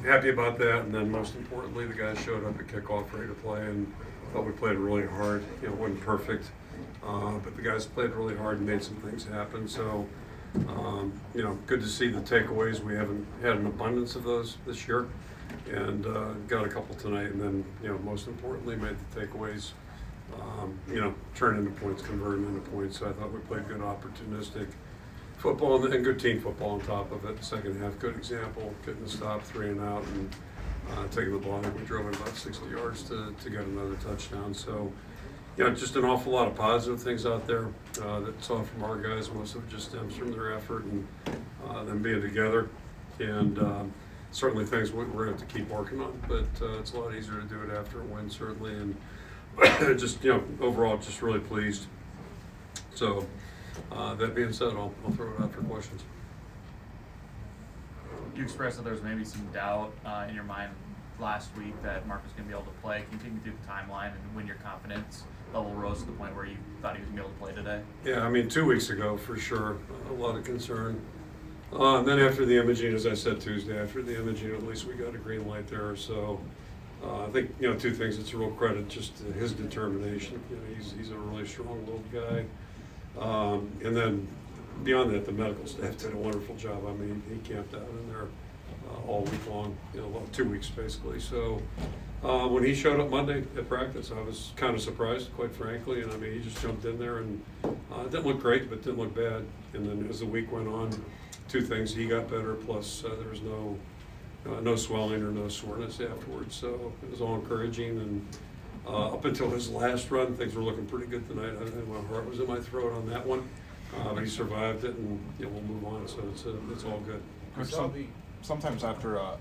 happy about that. And then most importantly, the guys showed up at kickoff ready to play, and thought we played really hard. It wasn't perfect, but the guys played really hard and made some things happen. So, good to see the takeaways. We haven't had an abundance of those this year, and got a couple tonight. And then, most importantly, made the takeaways. Turn into points, convert them into points. So I thought we played good, opportunistic football and good team football on top of it. Second half, good example, getting the stop, 3 and out, and taking the ball. I think we drove it about 60 yards to get another touchdown. So, just an awful lot of positive things out there that saw from our guys. Most of it just stems from their effort and them being together. And certainly things we're going to have to keep working on. But it's a lot easier to do it after a win, certainly. And just, overall, just really pleased. So, that being said, I'll throw it out for questions. You expressed that there was maybe some doubt in your mind last week that Mark was going to be able to play. Can you take me through the timeline and when your confidence level rose to the point where you thought he was going to be able to play today? Yeah, 2 weeks ago, for sure, a lot of concern. And then after the imaging, as I said Tuesday, after the imaging, at least we got a green light there. So I think, two things. It's a real credit just to his determination. He's a really strong little guy. And then beyond that, the medical staff did a wonderful job. He camped out in there all week long, 2 weeks basically. So when he showed up Monday at practice, I was kind of surprised, quite frankly. And he just jumped in there and it didn't look great, but didn't look bad. And then as the week went on, 2 things: he got better, plus there was no swelling or no soreness afterwards. So it was all encouraging. And up until his last run, things were looking pretty good tonight. I think my heart was in my throat on that one, but he survived it, and we'll move on. So it's all good. Sometimes after a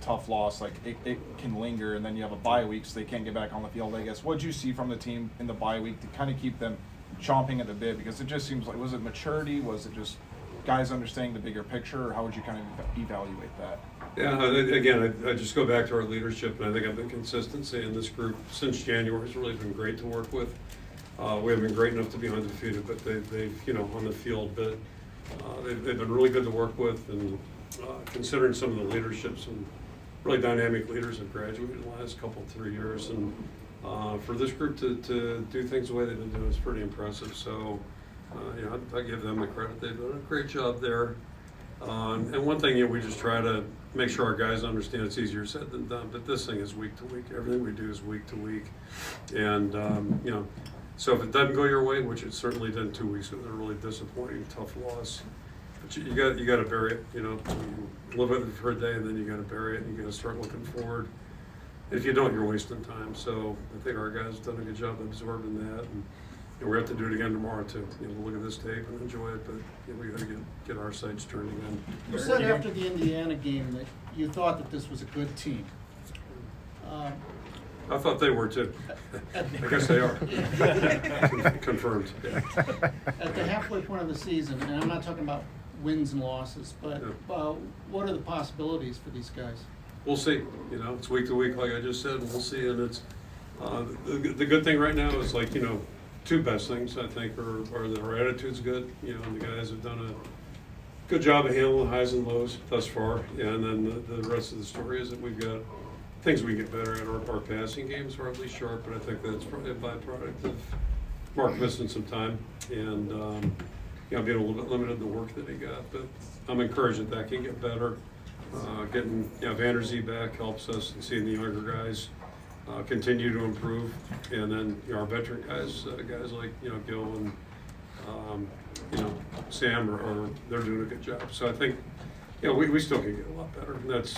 tough loss, like it can linger, and then you have a bye week, so they can't get back on the field. I guess what did you see from the team in the bye week to kind of keep them chomping at the bit? Because it just seems like, was it maturity? Was it just guys understanding the bigger picture? Or how would you kind of evaluate that? Yeah, again, I just go back to our leadership, and I think the consistency in this group since January has really been great to work with. We haven't been great enough to be undefeated, but they've on the field, but they've been really good to work with. And considering some of the leadership, some really dynamic leaders have graduated in the last 3 years, and for this group to do things the way they've been doing is pretty impressive. So, I give them the credit. They've done a great job there. And one thing, we just try to make sure our guys understand it's easier said than done, but this thing is week to week. Everything we do is week to week. And, so if it doesn't go your way, which it certainly did 2 weeks ago, a really disappointing, tough loss. But you got to bury it, you live with it for a day, and then you got to bury it, and you got to start looking forward. And if you don't, you're wasting time. So I think our guys have done a good job absorbing that. And we're going to have to do it again tomorrow too. Look at this tape and enjoy it, but we got to get our sights turned again. You said after the Indiana game that you thought that this was a good team. I thought they were too. I guess they are. Confirmed. Yeah. At the halfway point of the season, and I'm not talking about wins and losses, but what are the possibilities for these guys? We'll see. It's week to week, like I just said, and we'll see. And it's the good thing right now is 2 best things I think are that our attitude's good. And the guys have done a good job of handling the highs and lows thus far. And then the rest of the story is that we've got things we get better at. Our passing games are at least sharp, but I think that's probably a byproduct of Mark missing some time and being a little bit limited in the work that he got. But I'm encouraged that can get better. Getting Vanderzee back helps us, and seeing the younger guys continue to improve, and then our veteran guys like Gil and Sam they're doing a good job. So I think we still can get a lot better, and that's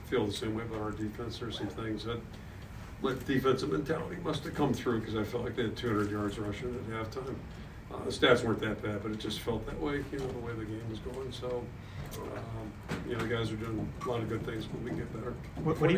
feel the same way about our defense. There's some things that defensive mentality must have come through, because I felt like they had 200 yards rushing at halftime. The stats weren't that bad, but it just felt that way, the way the game was going. So the guys are doing a lot of good things, but we can get better. What do you